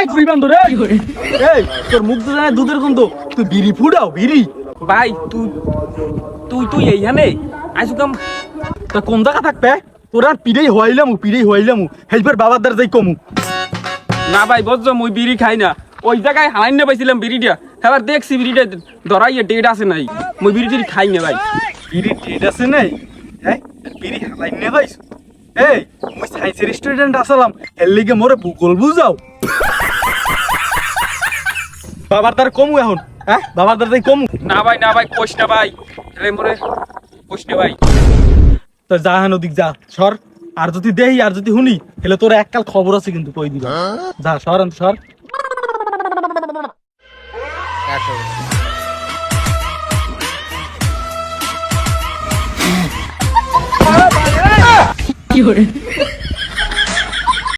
তুই বান্ধব রে এই তোর মুখ তো জানে দুধের গন্ধ তুই বিড়ি ফুটাও বিড়ি ভাই তুই তুই তুই এইখানে আইসু কাম তা কোন জায়গা থাকবে তোর আর পিড়েই হইলাম হেলপার বাবার দ্বার যাই কমু না ভাই বুঝছো মুই বিড়ি খাই না ওই জায়গায় হালাইন পাইছিলাম বিড়িটা এবার দেখছি বিড়িটা ধরাইয়া ডেট আছে নাই মুই বিড়ি টিড়ি খাই না ভাই বিড়ি ডেট আছে নাই হ্যাঁ বিড়ি হালাই নে ভাইস এই মুই সায়েন্সের স্টুডেন্ট আসলাম এর লিগে মোরে ভূগোল বুঝাও বাবার দ্বার কমু এখন হ্যাঁ বাবার দ্বার যাই কমু না ভাই কোশ না ভাই রে মোরে কোশ না ভাই তো যা হেন ওদিক যা সর আর যদি দেই আর যদি শুনি তাহলে তোর এককাল খবর আছে কিন্তু কই দিবা যা সর আন সর কি hore